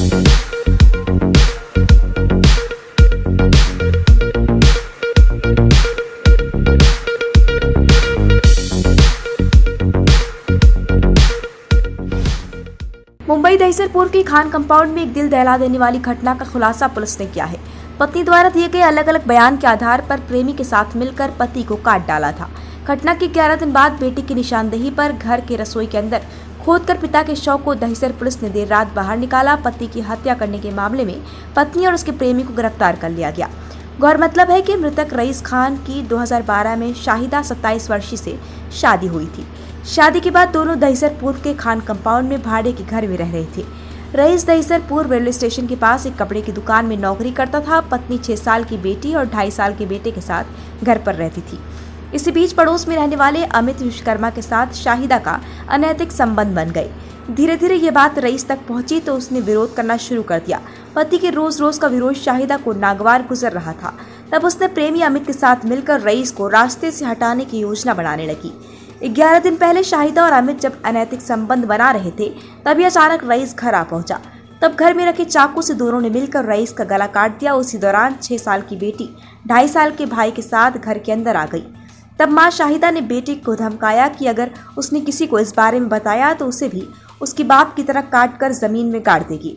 मुंबई दहीसरपुर की खान कंपाउंड में एक दिल दहला देने वाली घटना का खुलासा पुलिस ने किया है। पत्नी द्वारा दिए गए अलग अलग बयान के आधार पर प्रेमी के साथ मिलकर पति को काट डाला था। घटना के 11 दिन बाद बेटी की निशानदेही पर घर के रसोई के अंदर खोदकर पिता के शव को दहीसर पुलिस ने देर रात बाहर निकाला। पति की हत्या करने के मामले में पत्नी और उसके प्रेमी को गिरफ्तार कर लिया गया। गौरतलब है कि मृतक रईस खान की 2012 में शाहिदा 27 वर्षीय से शादी हुई थी। शादी के बाद दोनों दहीसरपुर के खान कंपाउंड में भाड़े के घर में रह रहे थे। रईस दहीसरपुर रेलवे स्टेशन के पास एक कपड़े की दुकान में नौकरी करता था। पत्नी 6 साल की बेटी और 2.5 साल के बेटे के साथ घर पर रहती थी। इसी बीच पड़ोस में रहने वाले अमित विश्वकर्मा के साथ शाहिदा का अनैतिक संबंध बन गए। धीरे धीरे ये बात रईस तक पहुंची तो उसने विरोध करना शुरू कर दिया। पति के रोज रोज का विरोध शाहिदा को नागवार गुजर रहा था। तब उसने प्रेमी अमित के साथ मिलकर रईस को रास्ते से हटाने की योजना बनाने लगी। 11 दिन पहले शाहिदा और अमित जब अनैतिक संबंध बना रहे थे तभी अचानक रईस घर आ पहुंचा। तब घर में रखे चाकू से दोनों ने मिलकर रईस का गला काट दिया। उसी दौरान 6 साल की बेटी 2.5 साल के भाई के साथ घर के अंदर आ गई। तब मां शाहिदा ने बेटी को धमकाया कि अगर उसने किसी को इस बारे में बताया तो उसे भी उसके बाप की तरह काट कर जमीन में गाड़ देगी।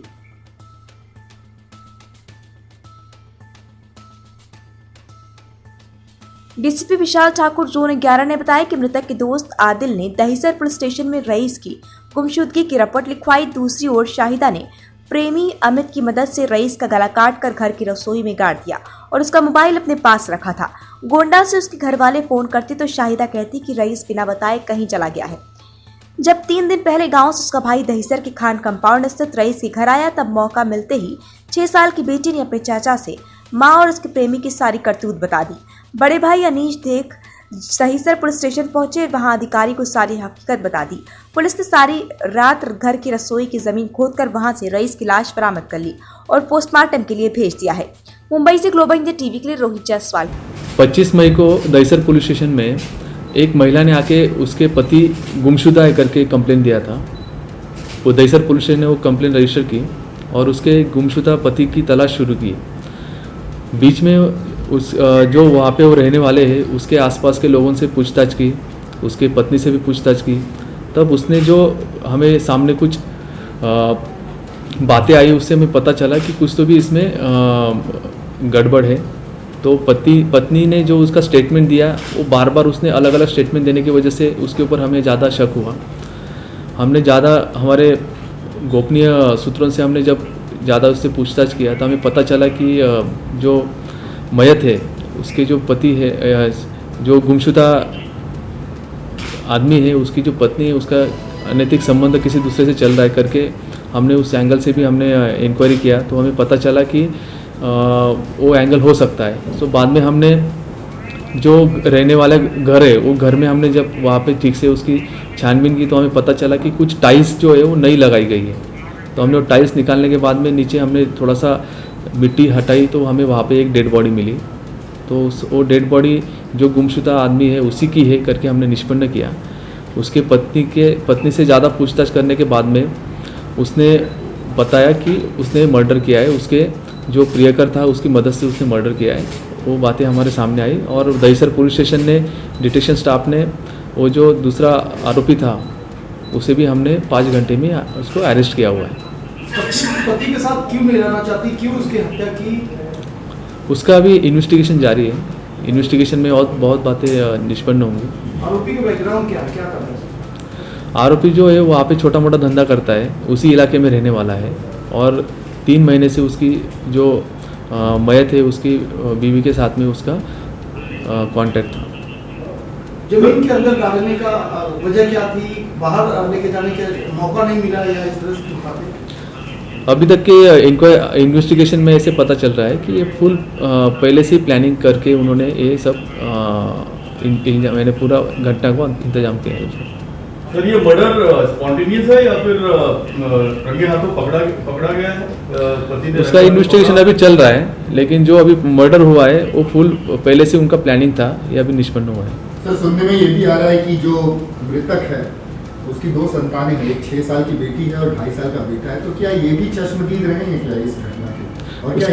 डीसीपी विशाल ठाकुर जोन 11 ने बताया कि मृतक के दोस्त आदिल ने दहीसर पुलिस स्टेशन में रईस की गुमशुदगी की रिपोर्ट लिखवाई। दूसरी ओर शाहिदा ने प्रेमी अमित की मदद से रईस का गला काट कर घर की रसोई में गाड़ दिया और उसका मोबाइल अपने पास रखा था। गोंडा से उसके घर वाले फोन करते तो शाहिदा कहती कि रईस बिना बताए कहीं चला गया है। जब 3 दिन पहले गांव से उसका भाई दहीसर के खान कंपाउंड स्थित रईस के घर आया तब मौका मिलते ही 6 साल की बेटी ने अपने चाचा से मां और उसके प्रेमी की सारी करतूत बता दी। बड़े भाई अनीश देख दहीसर पुलिस स्टेशन पहुंचे। वहां अधिकारी को सारी हकीकत बता दी। पुलिस ने सारी रात घर की रसोई की जमीन खोदकर वहां से रईस की लाश बरामद कर ली और पोस्टमार्टम के लिए भेज दिया है। मुंबई से ग्लोबल इंडिया टीवी के लिए रोहित जायसवाल। 25 मई को दहीसर पुलिस स्टेशन में एक महिला ने आके उसके पति गुमशुदा है करके कंप्लेन दिया था। वो दहीसर पुलिस स्टेशन ने वो कंप्लेन रजिस्टर की और उसके गुमशुदा पति की तलाश शुरू की। बीच में उस जो वहाँ पे वो रहने वाले हैं उसके आसपास के लोगों से पूछताछ की, उसके पत्नी से भी पूछताछ की। तब उसने जो हमें सामने कुछ बातें आई उससे हमें पता चला कि कुछ तो भी इसमें गड़बड़ है। तो पत्नी ने जो उसका स्टेटमेंट दिया वो बार बार उसने अलग अलग स्टेटमेंट देने की वजह से उसके ऊपर हमें ज़्यादा शक हुआ। हमने ज़्यादा हमारे गोपनीय सूत्रों से हमने जब ज़्यादा उससे पूछताछ किया तो हमें पता चला कि जो मयत है उसके जो पति है, जो गुमशुदा आदमी है उसकी जो पत्नी है उसका अनैतिक संबंध किसी दूसरे से चल रहा है करके हमने उस एंगल से भी हमने इंक्वायरी किया। तो हमें पता चला कि वो एंगल हो सकता है। तो बाद में हमने जो रहने वाला घर है वो घर में हमने जब वहाँ पे ठीक से उसकी छानबीन की तो हमें पता चला कि कुछ टाइल्स जो है वो नई लगाई गई है। तो हमने वो टाइल्स निकालने के बाद में नीचे हमने थोड़ा सा मिट्टी हटाई तो हमें वहाँ पे एक डेड बॉडी मिली। तो वो डेड बॉडी जो गुमशुदा आदमी है उसी की है करके हमने निष्पन्न किया। उसके पत्नी से ज़्यादा पूछताछ करने के बाद में उसने बताया कि उसने मर्डर किया है, उसके जो प्रियकर था उसकी मदद से उसने मर्डर किया है। वो बातें हमारे सामने आई और दहीसर पुलिस स्टेशन ने डिटेक्शन स्टाफ ने वो जो दूसरा आरोपी था उसे भी हमने 5 घंटे में उसको अरेस्ट किया हुआ है। पति के साथ क्यों नहीं रहना चाहती, क्यों उसकी हत्या की? उसका अभी इन्वेस्टिगेशन जारी है। इन्वेस्टिगेशन में और बहुत बातें निष्पन्न होंगी। आरोपी का बैकग्राउंड क्या है, क्या करता है? आरोपी जो है वहाँ पे छोटा मोटा धंधा करता है, उसी इलाके में रहने वाला है और 3 महीने से उसकी जो मयत है उसकी बीवी के साथ में उसका कांटेक्ट था। जमीन के अंदर डालने का वजह क्या थी? बाहर लेके जाने का मौका नहीं मिला या इस तरह से? अभी तक के इन्वेस्टिगेशन में ऐसे पता चल रहा है कि ये फुल पहले से प्लानिंग करके उन्होंने ये सब मैंने पूरा घटना को इंतजाम किया है। सर ये मर्डर स्पॉन्टेनियस है या फिर रंगे हाथों पकड़ा गया है? उसका इन्वेस्टिगेशन अभी चल रहा है, लेकिन जो अभी मर्डर हुआ है वो फुल पहले से उनका प्लानिंग था, ये अभी निष्पन्न हुआ है। सर सुनने में ये भी आ रहा है कि जो मृतक है उसकी 2 संतानें हैं, एक 6 साल की बेटी है और 2.5 साल का बेटा है, तो क्या ये भी चश्मदीद रहे हैं क्या इस घटना के? और क्या